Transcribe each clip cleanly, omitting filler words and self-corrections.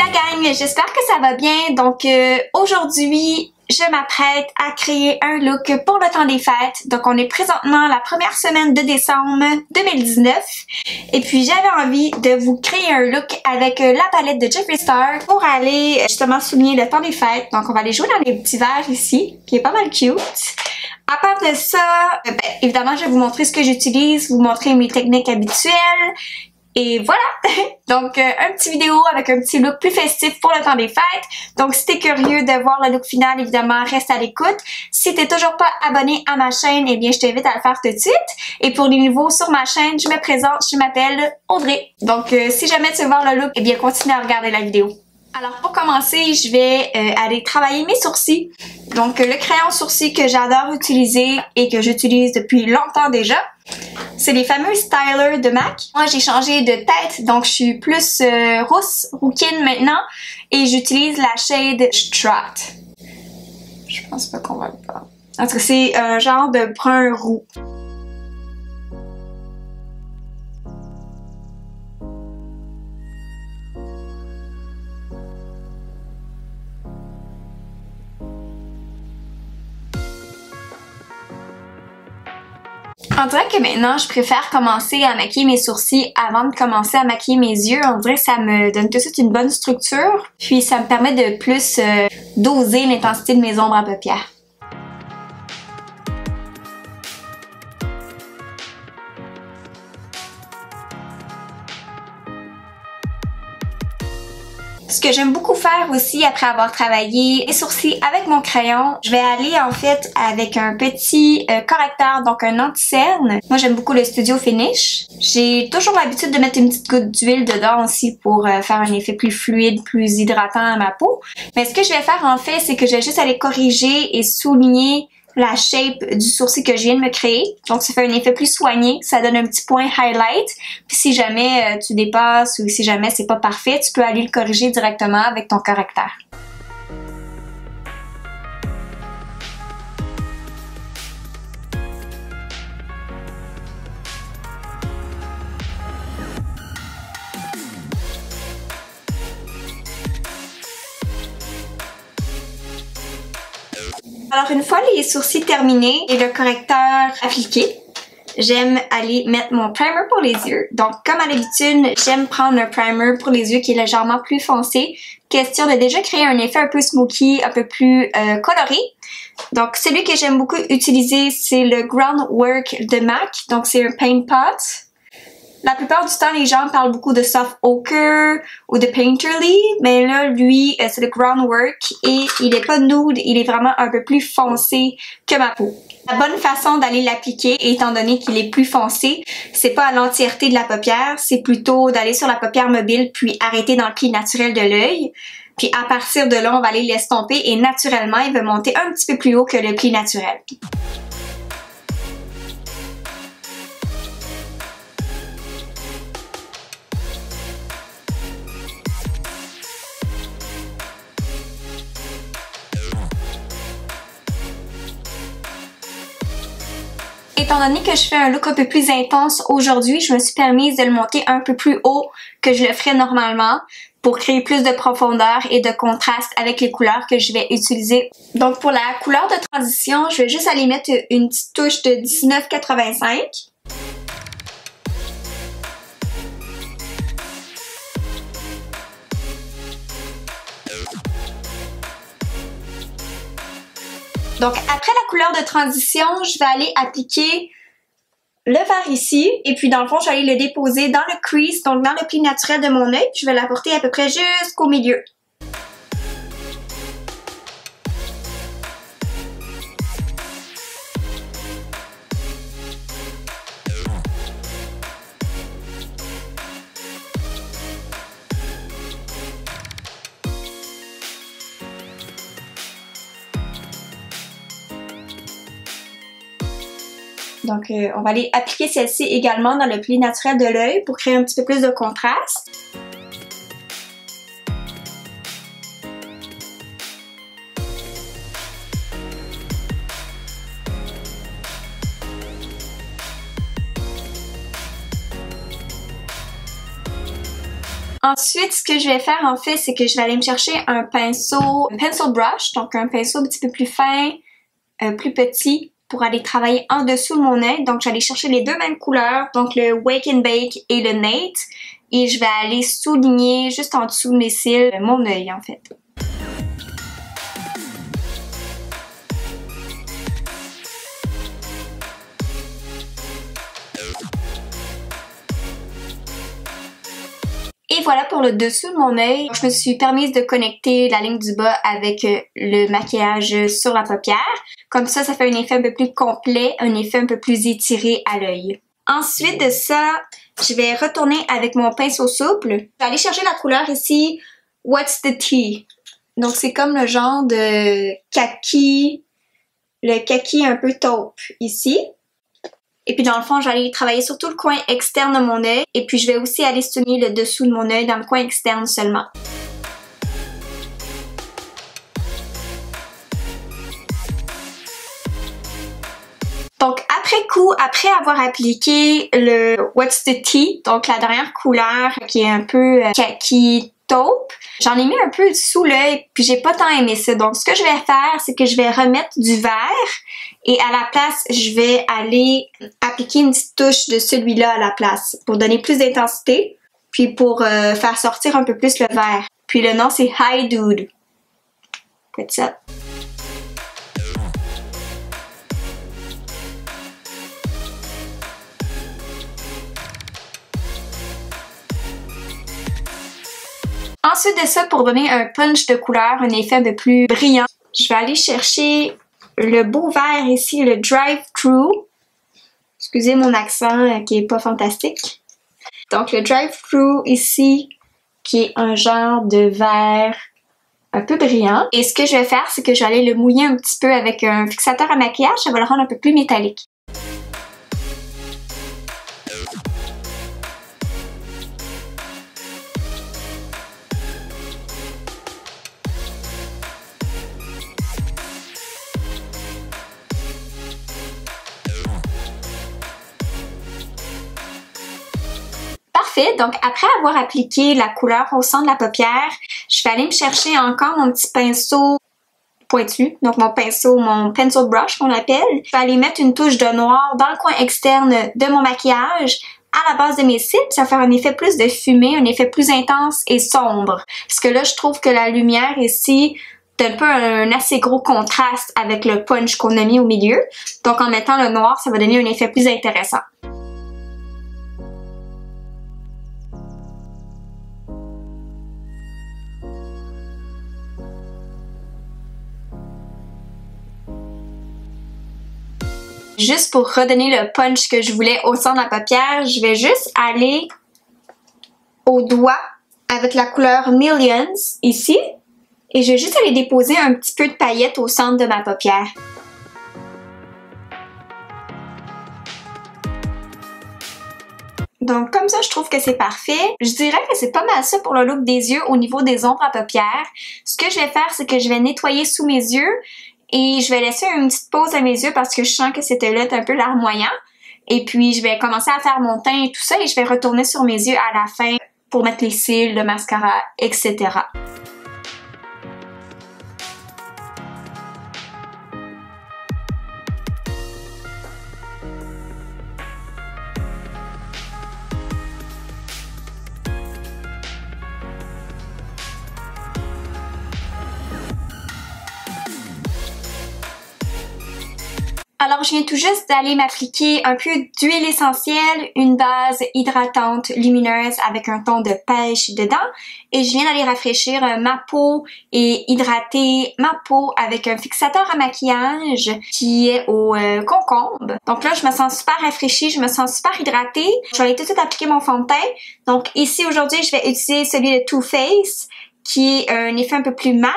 la gang, j'espère que ça va bien. Donc aujourd'hui, je m'apprête à créer un look pour le temps des fêtes. Donc on est présentement la première semaine de décembre 2019. Et puis j'avais envie de vous créer un look avec la palette de Jeffree Star pour aller justement souligner le temps des fêtes. Donc on va aller jouer dans les petits verres ici, qui est pas mal cute. À part de ça, évidemment je vais vous montrer ce que j'utilise, vous montrer mes techniques habituelles. Et voilà! Donc, un petit vidéo avec un petit look plus festif pour le temps des fêtes. Donc, si t'es curieux de voir le look final, évidemment, reste à l'écoute. Si t'es toujours pas abonné à ma chaîne, eh bien, je t'invite à le faire tout de suite. Et pour les nouveaux sur ma chaîne, je me présente, je m'appelle Audrey. Donc, si jamais tu veux voir le look, eh bien, continue à regarder la vidéo. Alors, pour commencer, je vais aller travailler mes sourcils. Donc, le crayon sourcil que j'adore utiliser et que j'utilise depuis longtemps déjà, c'est les fameux Styler de MAC. Moi, j'ai changé de tête, donc je suis plus rousse, rouquine maintenant, et j'utilise la shade Strat. Je pense pas qu'on va le voir. En tout cas, c'est un genre de brun roux. On dirait que maintenant, je préfère commencer à maquiller mes sourcils avant de commencer à maquiller mes yeux. On dirait que ça me donne tout de suite une bonne structure. Puis ça me permet de plus doser l'intensité de mes ombres à paupières. Ce que j'aime beaucoup faire aussi après avoir travaillé les sourcils avec mon crayon, je vais aller en fait avec un petit correcteur, donc un anti-cerne. Moi j'aime beaucoup le Studio Finish. J'ai toujours l'habitude de mettre une petite goutte d'huile dedans aussi pour faire un effet plus fluide, plus hydratant à ma peau. Mais ce que je vais faire en fait, c'est que je vais juste aller corriger et souligner la shape du sourcil que je viens de me créer. Donc ça fait un effet plus soigné, ça donne un petit point highlight. Puis si jamais tu dépasses ou si jamais c'est pas parfait, tu peux aller le corriger directement avec ton correcteur. Alors une fois les sourcils terminés et le correcteur appliqué, j'aime aller mettre mon primer pour les yeux. Donc comme à l'habitude, j'aime prendre un primer pour les yeux qui est légèrement plus foncé. Question de déjà créer un effet un peu smoky, un peu plus coloré. Donc celui que j'aime beaucoup utiliser, c'est le Groundwork de MAC. Donc c'est un paint pot. La plupart du temps, les gens parlent beaucoup de Soft Ochre ou de Painterly, mais là, lui, c'est le Groundwork et il est pas nude, il est vraiment un peu plus foncé que ma peau. La bonne façon d'aller l'appliquer, étant donné qu'il est plus foncé, c'est pas à l'entièreté de la paupière, c'est plutôt d'aller sur la paupière mobile puis arrêter dans le pli naturel de l'œil. Puis à partir de là, on va aller l'estomper et naturellement, il va monter un petit peu plus haut que le pli naturel. Étant donné que je fais un look un peu plus intense aujourd'hui, je me suis permise de le monter un peu plus haut que je le ferais normalement pour créer plus de profondeur et de contraste avec les couleurs que je vais utiliser. Donc pour la couleur de transition, je vais juste aller mettre une petite touche de 1985. Donc après la couleur de transition, je vais aller appliquer le vert ici et puis dans le fond, je vais aller le déposer dans le crease, donc dans le pli naturel de mon œil. Je vais l'apporter à peu près jusqu'au milieu. Donc, on va aller appliquer celle-ci également dans le pli naturel de l'œil pour créer un petit peu plus de contraste. Ensuite, ce que je vais faire en fait, c'est que je vais aller me chercher un pinceau, un pencil brush, donc un pinceau un petit peu plus fin, plus petit, pour aller travailler en dessous de mon œil. Donc, j'allais chercher les deux mêmes couleurs, donc le Wake and Bake et le Nate, et je vais aller souligner juste en dessous de mes cils mon œil en fait. Et voilà pour le dessous de mon œil. Je me suis permise de connecter la ligne du bas avec le maquillage sur la paupière. Comme ça fait un effet un peu plus complet, un effet un peu plus étiré à l'œil. Ensuite de ça, je vais retourner avec mon pinceau souple. Je vais aller chercher la couleur ici, What's the Tea? Donc c'est comme le genre de kaki, le kaki un peu taupe ici. Et puis dans le fond, j'allais travailler sur tout le coin externe de mon œil. Et puis je vais aussi aller souligner le dessous de mon œil dans le coin externe seulement. Donc après coup, après avoir appliqué le What's the Tea, donc la dernière couleur qui est un peu kaki taupe, j'en ai mis un peu sous l'œil puis j'ai pas tant aimé ça. Donc ce que je vais faire, c'est que je vais remettre du vert et à la place, je vais aller appliquer une petite touche de celui-là à la place pour donner plus d'intensité puis pour faire sortir un peu plus le vert. Puis le nom c'est Hi Dude. Faites ça. Ensuite de ça, pour donner un punch de couleur, un effet un peu plus brillant, je vais aller chercher le beau vert ici, le Drive-Thru. Excusez mon accent qui est pas fantastique. Donc le Drive-Thru ici, qui est un genre de vert un peu brillant. Et ce que je vais faire, c'est que je vais aller le mouiller un petit peu avec un fixateur à maquillage, ça va le rendre un peu plus métallique. Parfait, donc après avoir appliqué la couleur au centre de la paupière, je vais aller me chercher encore mon petit pinceau pointu, donc mon pencil brush qu'on appelle. Je vais aller mettre une touche de noir dans le coin externe de mon maquillage à la base de mes cils, ça va faire un effet plus de fumée, un effet plus intense et sombre. Parce que là, je trouve que la lumière ici donne un peu un assez gros contraste avec le punch qu'on a mis au milieu. Donc en mettant le noir, ça va donner un effet plus intéressant. Juste pour redonner le punch que je voulais au centre de la paupière, je vais juste aller au doigt avec la couleur Millions ici et je vais juste aller déposer un petit peu de paillettes au centre de ma paupière. Donc comme ça, je trouve que c'est parfait. Je dirais que c'est pas mal ça pour le look des yeux au niveau des ombres à paupières. Ce que je vais faire, c'est que je vais nettoyer sous mes yeux. Et je vais laisser une petite pause à mes yeux parce que je sens que c'était là un peu larmoyant. Et puis, je vais commencer à faire mon teint et tout ça. Et je vais retourner sur mes yeux à la fin pour mettre les cils, le mascara, etc. Alors, je viens tout juste d'aller m'appliquer un peu d'huile essentielle, une base hydratante lumineuse avec un ton de pêche dedans. Et je viens d'aller rafraîchir ma peau et hydrater ma peau avec un fixateur à maquillage qui est au concombre. Donc là, je me sens super rafraîchie, je me sens super hydratée. Je vais aller tout de suite appliquer mon fond de teint. Donc ici, aujourd'hui, je vais utiliser celui de Too Faced qui est un effet un peu plus mat,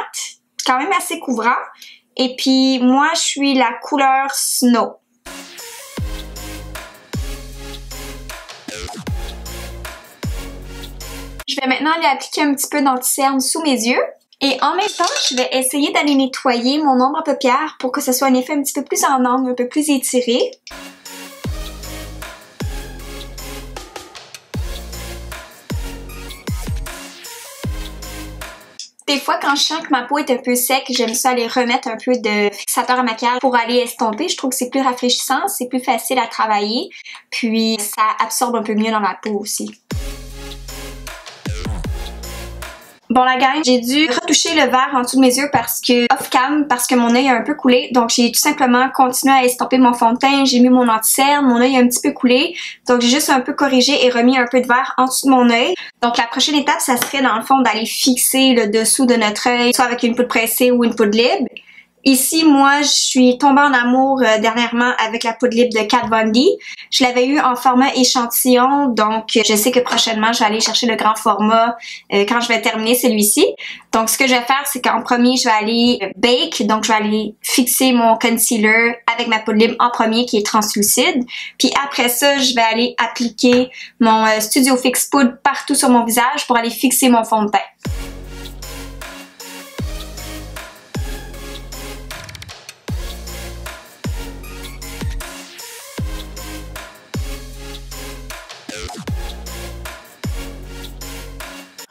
quand même assez couvrant. Et puis, moi, je suis la couleur Snow. Je vais maintenant aller appliquer un petit peu d'anti-cerne sous mes yeux. Et en même temps, je vais essayer d'aller nettoyer mon ombre à paupières pour que ce soit un effet un petit peu plus en angle, un peu plus étiré. Des fois, quand je sens que ma peau est un peu sec, j'aime ça aller remettre un peu de fixateur à maquillage pour aller estomper. Je trouve que c'est plus rafraîchissant, c'est plus facile à travailler, puis ça absorbe un peu mieux dans ma peau aussi. Bon la gang, j'ai dû retoucher le verre en dessous de mes yeux parce que off-cam, parce que mon œil a un peu coulé. Donc j'ai tout simplement continué à estomper mon fond de teint, j'ai mis mon anti-cerne, mon œil a un petit peu coulé. Donc j'ai juste un peu corrigé et remis un peu de verre en dessous de mon œil. Donc la prochaine étape, ça serait dans le fond d'aller fixer le dessous de notre œil, soit avec une poudre pressée ou une poudre libre. Ici, moi, je suis tombée en amour dernièrement avec la poudre libre de Kat Von D. Je l'avais eu en format échantillon, donc je sais que prochainement, je vais aller chercher le grand format quand je vais terminer celui-ci. Donc, ce que je vais faire, c'est qu'en premier, je vais aller bake, donc je vais aller fixer mon concealer avec ma poudre libre en premier qui est translucide. Puis après ça, je vais aller appliquer mon Studio Fix Poudre partout sur mon visage pour aller fixer mon fond de teint.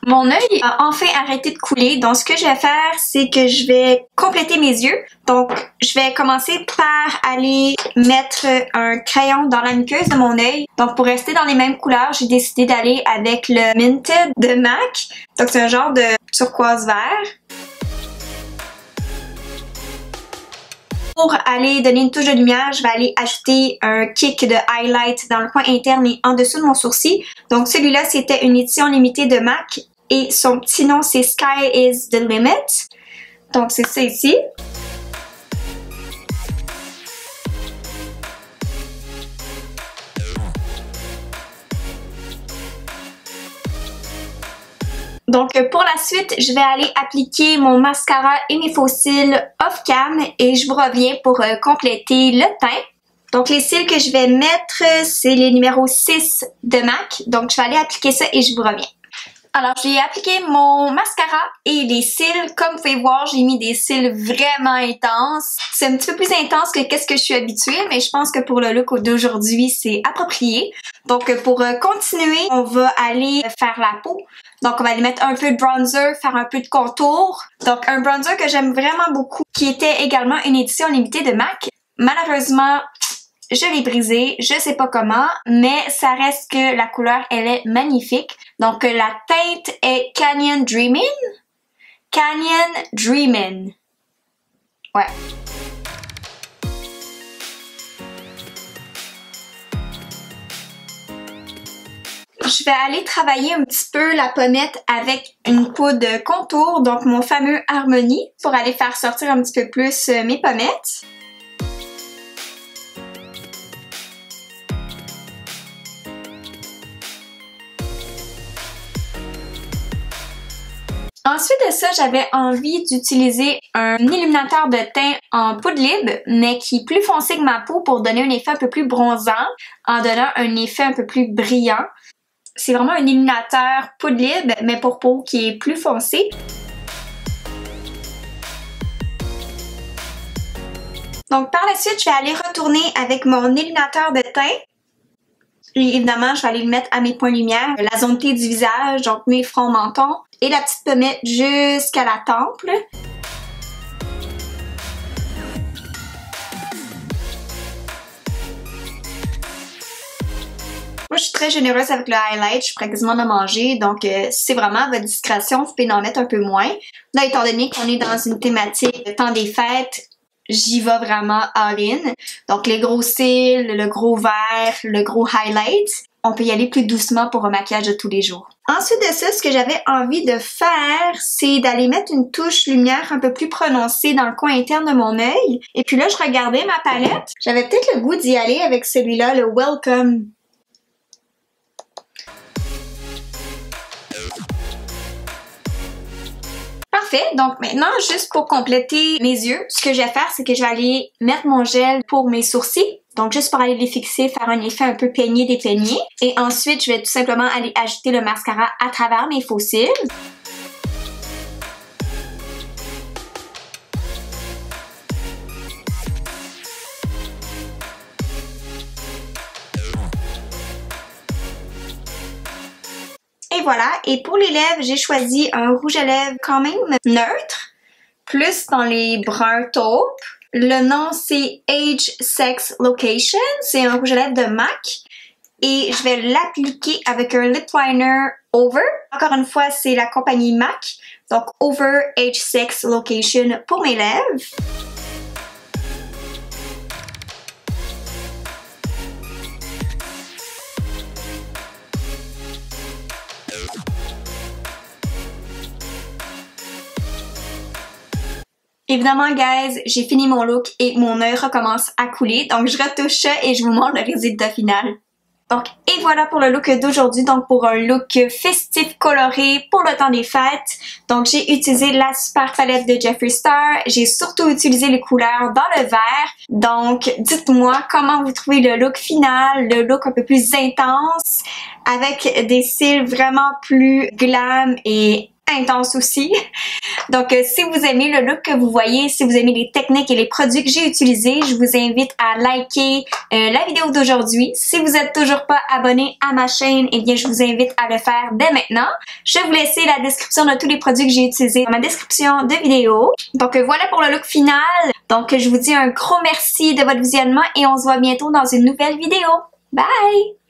Mon œil a enfin arrêté de couler, donc ce que je vais faire, c'est que je vais compléter mes yeux. Donc, je vais commencer par aller mettre un crayon dans la muqueuse de mon œil. Donc, pour rester dans les mêmes couleurs, j'ai décidé d'aller avec le Minted de MAC. Donc, c'est un genre de turquoise vert. Pour aller donner une touche de lumière, je vais aller ajouter un kick de highlight dans le coin interne et en dessous de mon sourcil. Donc celui-là, c'était une édition limitée de MAC et son petit nom, c'est Sky is the Limit. Donc c'est ça ici. Donc pour la suite, je vais aller appliquer mon mascara et mes faux cils off-cam et je vous reviens pour compléter le teint. Donc les cils que je vais mettre, c'est les numéros 6 de MAC. Donc je vais aller appliquer ça et je vous reviens. Alors j'ai appliqué mon mascara et les cils. Comme vous pouvez voir, j'ai mis des cils vraiment intenses. C'est un petit peu plus intense que qu'est-ce que je suis habituée, mais je pense que pour le look d'aujourd'hui, c'est approprié. Donc pour continuer, on va aller faire la peau. Donc on va aller mettre un peu de bronzer, faire un peu de contour. Donc un bronzer que j'aime vraiment beaucoup, qui était également une édition limitée de MAC. Malheureusement, je l'ai brisé, je sais pas comment, mais ça reste que la couleur, elle est magnifique. Donc la teinte est Canyon Dreamin'. Canyon Dreamin'. Ouais. Je vais aller travailler un petit peu la pommette avec une poudre contour, donc mon fameux Harmony, pour aller faire sortir un petit peu plus mes pommettes. Ensuite de ça, j'avais envie d'utiliser un illuminateur de teint en poudre libre, mais qui est plus foncé que ma peau pour donner un effet un peu plus bronzant, en donnant un effet un peu plus brillant. C'est vraiment un illuminateur poudre libre, mais pour peau qui est plus foncé. Donc par la suite, je vais aller retourner avec mon illuminateur de teint. Et évidemment, je vais aller le mettre à mes points lumière, la zone T du visage, donc mes fronts mentons, et la petite pommette jusqu'à la temple. Moi, je suis très généreuse avec le highlight, je suis prête quasiment de manger, donc si c'est vraiment à votre discrétion, vous pouvez en mettre un peu moins. Là, étant donné qu'on est dans une thématique de temps des fêtes, j'y vais vraiment all-in. Donc les gros cils, le gros vert, le gros highlight. On peut y aller plus doucement pour un maquillage de tous les jours. Ensuite de ça, ce que j'avais envie de faire, c'est d'aller mettre une touche lumière un peu plus prononcée dans le coin interne de mon œil. Et puis là, je regardais ma palette. J'avais peut-être le goût d'y aller avec celui-là, le Welcome. Parfait, donc maintenant, juste pour compléter mes yeux, ce que je vais faire, c'est que je vais aller mettre mon gel pour mes sourcils. Donc juste pour aller les fixer, faire un effet un peu peigné dépeigné. Et ensuite, je vais tout simplement aller ajouter le mascara à travers mes faux cils. Et voilà. Et pour les lèvres, j'ai choisi un rouge à lèvres quand même neutre, plus dans les bruns taupes. Le nom, c'est Age, Sex, Location. C'est un rouge à lèvres de MAC. Et je vais l'appliquer avec un lip liner Over. Encore une fois, c'est la compagnie MAC. Donc, Over, Age, Sex, Location pour mes lèvres. Évidemment, guys, j'ai fini mon look et mon œil recommence à couler. Donc, je retouche ça et je vous montre le résultat final. Donc, et voilà pour le look d'aujourd'hui. Donc, pour un look festif coloré pour le temps des fêtes. Donc, j'ai utilisé la super palette de Jeffree Star. J'ai surtout utilisé les couleurs dans le vert. Donc, dites-moi comment vous trouvez le look final, le look un peu plus intense, avec des cils vraiment plus glam et intense aussi. Donc, si vous aimez le look que vous voyez, si vous aimez les techniques et les produits que j'ai utilisés, je vous invite à liker la vidéo d'aujourd'hui. Si vous n'êtes toujours pas abonné à ma chaîne, eh bien, je vous invite à le faire dès maintenant. Je vais vous laisser la description de tous les produits que j'ai utilisés dans ma description de vidéo. Donc, voilà pour le look final. Donc, je vous dis un gros merci de votre visionnement et on se voit bientôt dans une nouvelle vidéo. Bye!